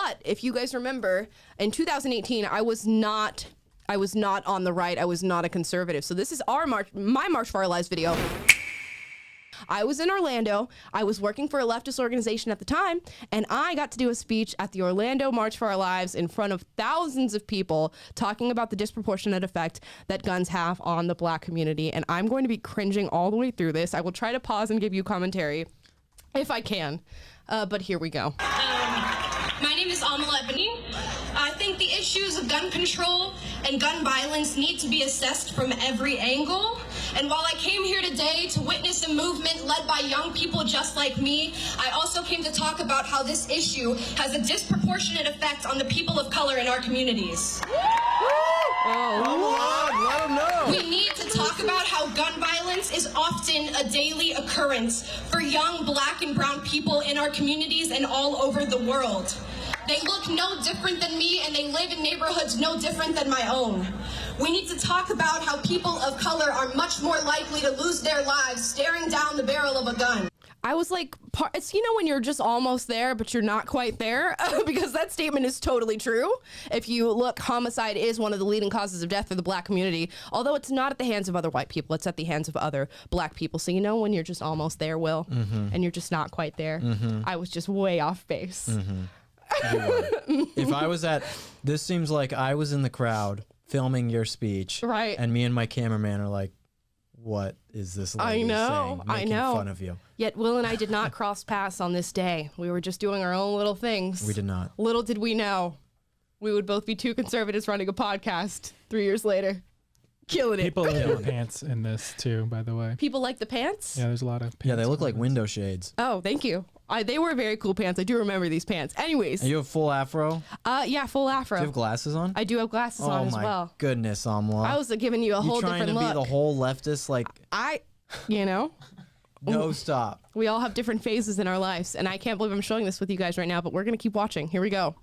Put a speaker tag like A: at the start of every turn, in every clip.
A: But if you guys remember, in 2018, I was not on the right. I was not a conservative. So this is my March for Our Lives video. I was in Orlando. I was working for a leftist organization at the time, and I got to do a speech at the Orlando March for Our Lives in front of thousands of people talking about the disproportionate effect that guns have on the Black community. And I'm going to be cringing all the way through this. I will try to pause and give you commentary if I can, but here we go.
B: My name is Amala Ekpunobi. I think the issues of gun control and gun violence need to be assessed from every angle. And while I came here today to witness a movement led by young people just like me, I also came to talk about how this issue has a disproportionate effect on the people of color in our communities.
C: Come on, let them know.
B: We need to talk about how gun violence is often a daily occurrence for young Black and brown people in our communities and all over the world. They look no different than me, and they live in neighborhoods no different than my own. We need to talk about how people of color are much more likely to lose their lives staring down the barrel of a gun.
A: I was like, it's, you know, when you're just almost there, but you're not quite there, because that statement is totally true. If you look, homicide is one of the leading causes of death for the Black community, although it's not at the hands of other white people, it's at the hands of other Black people. So you know when you're just almost there, Will, and you're just not quite there. I was just way off base.
C: If I was this seems like I was in the crowd filming your speech,
A: right?
C: And me and my cameraman are like, what is this lady saying? Making fun of you.
A: Yet Will and I did not cross paths on this day. We were just doing our own little things.
C: We did not.
A: Little did we know, we would both be two conservatives running a podcast 3 years later. Killing it.
D: People like the pants in this too, by the way.
A: People like the pants?
D: Yeah, there's a lot of pants.
C: Yeah, they look like window shades.
A: Oh, thank you. They were very cool pants. I do remember these pants. Anyways.
C: And you have full afro?
A: Yeah, full afro.
C: Do you have glasses on?
A: I do have glasses on as well.
C: Oh my goodness, Amala.
A: I was giving you a whole different look.
C: You trying to be the whole leftist, like...
A: you know?
C: No, stop.
A: We all have different phases in our lives, and I can't believe I'm showing this with you guys right now, but we're going to keep watching. Here we go.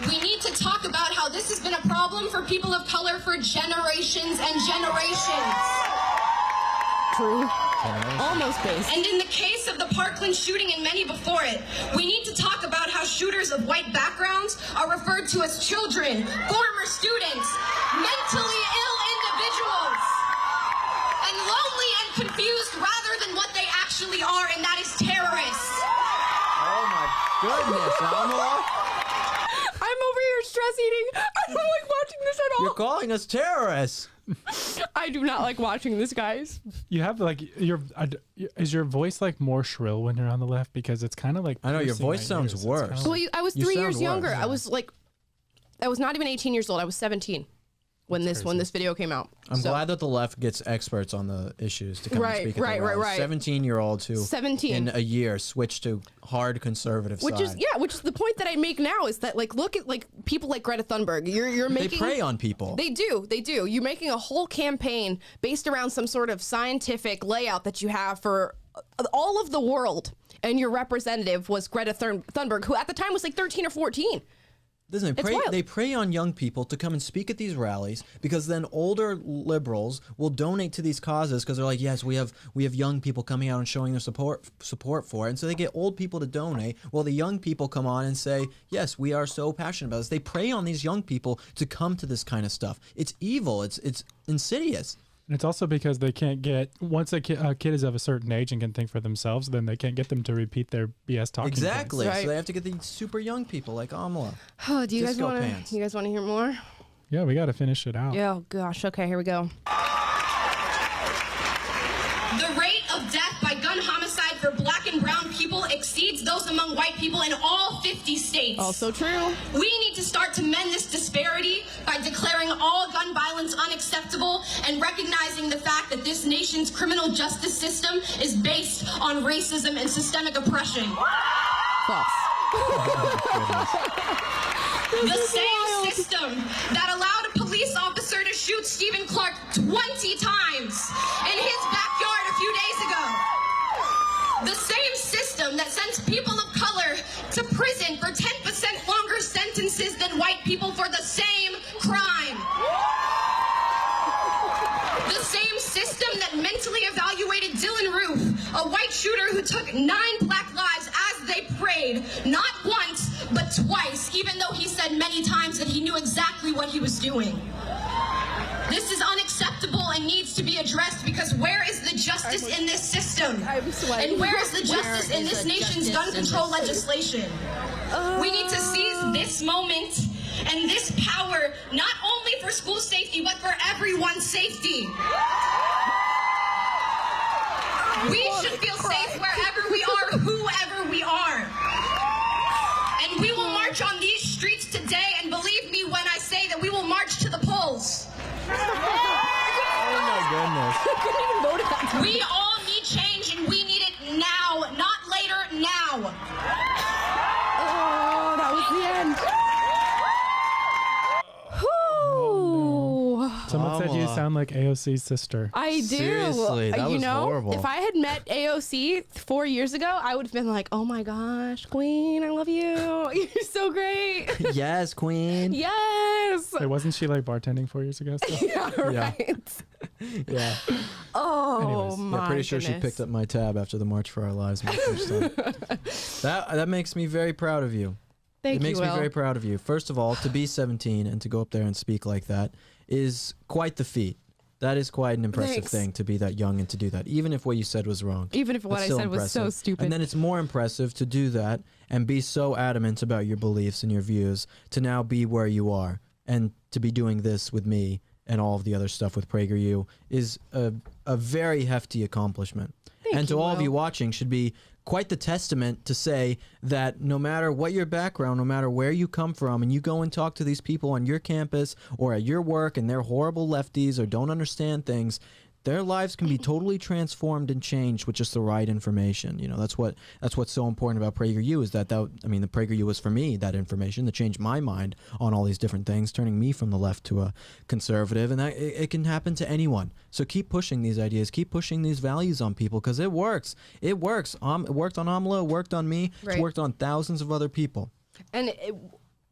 B: We need to talk about how this has been a problem for people of color for generations and generations.
A: True. Almost based.
B: And in the case of the Parkland shooting and many before it, we need to talk about how shooters of white backgrounds are referred to as children, former students, mentally ill individuals, and lonely and confused rather than what they actually are, and that is terrorists.
C: Oh my goodness, Amala.
A: I'm over here stress eating. I don't like watching this at all.
C: You're calling us terrorists.
A: I do not like watching this, guys.
D: You have like is your voice like more shrill when you're on the left, because it's kind of like
C: I know your voice sounds worse.
A: Well, I was 3 years younger.
C: Yeah.
A: I was not even 18 years old. I was 17 when this video came out.
C: I'm glad that the left gets experts on the issues to come and speak.
A: Right.
C: 17-year-olds who
A: 17
C: in a year switched to hard conservative side.
A: Which is the point that I make now, is that like, look at like people like Greta Thunberg. You're making,
C: they prey on people.
A: They do. You're making a whole campaign based around some sort of scientific layout that you have for all of the world, and your representative was Greta Thunberg, who at the time was like 13 or 14.
C: Listen, they prey on young people to come and speak at these rallies, because then older liberals will donate to these causes because they're like, yes, we have young people coming out and showing their support for it, and so they get old people to donate. Well, the young people come on and say, yes, we are so passionate about this. They prey on these young people to come to this kind of stuff. It's evil. It's insidious.
D: And it's also because they can't get, once a kid is of a certain age and can think for themselves, then they can't get them to repeat their BS talking points.
C: Exactly. Right. So they have to get these super young people like Amala.
A: Oh, do you guys want to hear more?
D: Yeah, we got to finish it out.
A: Oh gosh. Okay, here we go.
B: The rate of death by gun homicide for Black and brown people exceeds those among white people in all 50 states.
A: Also true.
B: We need to start to mend this disparity by declaring all gun violence unacceptable and recognizing the fact that this nation's criminal justice system is based on racism and systemic oppression.
A: False.
B: The same system that allowed a police officer to shoot Stephen Clark 20 times in his backyard a few days ago. The same system that sends people of color to prison for 10% longer sentences than white people for the same crime. The same system that mentally evaluated Dylan Roof, a white shooter who took 9 black lives as they prayed, not once, but twice, even though he said many times that he knew exactly what he was doing. This is unacceptable and needs to be addressed, because where is the justice in this system? And where is the justice in this nation's gun control legislation? We need to seize this moment and this power, not only for school safety, but for everyone's safety. We should feel safe wherever we are, whoever we are. And we will march on these streets today, and believe me when I say that we will march to the polls.
C: Oh my goodness.
B: We all need change, and we need it now, not later, now.
A: Oh, that was the end. Whew.
D: Someone said you sound like AOC's sister.
A: I do.
C: Seriously, that was horrible.
A: If I had met AOC 4 years ago, I would have been like, oh my gosh, Queen, I love you. You're so great.
C: Yes, Queen.
A: Yes.
D: Wait, wasn't she like bartending 4 years ago? So?
A: Yeah, right.
C: Yeah.
A: Oh,
D: Anyways,
A: my
C: Yeah, pretty sure she
A: goodness.
C: picked up my tab after the March for Our Lives. That makes me very proud of you.
A: Thank
C: It makes
A: you,
C: me
A: Will.
C: very proud of you. First of all, to be 17 and to go up there and speak like that is quite the feat. That is quite an impressive
A: Thanks.
C: thing, to be that young and to do that, even if what you said was wrong.
A: Even if what
C: That's
A: I
C: still
A: said was so
C: impressive.
A: stupid.
C: And then it's more impressive to do that and be so adamant about your beliefs and your views to now be where you are, and to be doing this with me and all of the other stuff with PragerU is a very hefty accomplishment. And to
A: you,
C: all of
A: Will.
C: you watching should be quite the testament to say that no matter what your background, no matter where you come from, and you go and talk to these people on your campus or at your work and they're horrible lefties or don't understand things, their lives can be totally transformed and changed with just the right information. You know, that's what's so important about PragerU, is that the PragerU was for me, that information that changed my mind on all these different things, turning me from the left to a conservative, and that it can happen to anyone. So keep pushing these ideas, keep pushing these values on people, because it works. It works. It worked on Amala, it worked on me,
A: Right.
C: it's worked on thousands of other people.
A: And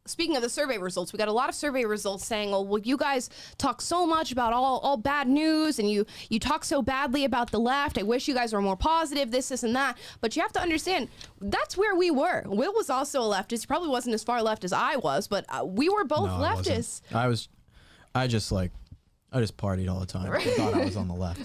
A: speaking of the survey results, we got a lot of survey results saying, oh, well, you guys talk so much about all bad news, and you talk so badly about the left. I wish you guys were more positive, this, and that. But you have to understand, that's where we were. Will was also a leftist. He probably wasn't as far left as I was, but we were both
C: No, I wasn't.
A: leftists.
C: I just partied all the time. I thought I was on the left.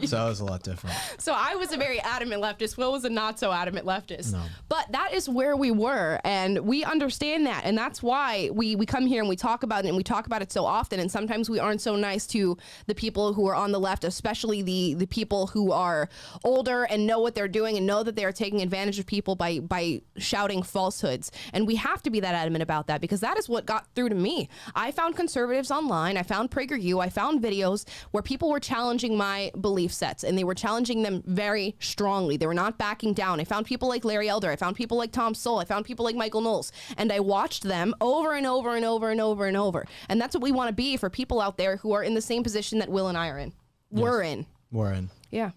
C: So it was a lot different.
A: So I was a very adamant leftist. Will was a not so adamant leftist.
C: No.
A: But that is where we were, and we understand that, and that's why we come here and we talk about it, and we talk about it so often. And sometimes we aren't so nice to the people who are on the left, especially the people who are older and know what they're doing and know that they are taking advantage of people by shouting falsehoods. And we have to be that adamant about that, because that is what got through to me. I found conservatives online. I found PragerU. I found videos where people were challenging my belief sets, and they were challenging them very strongly. They were not backing down. I found people like Larry Elder. I found people like Tom Sowell. I found people like Michael Knowles, and I watched them over and over and over and over and over. And that's what we want to be for people out there who are in the same position that Will and I are in. We're in.
C: We're in.
A: Yeah.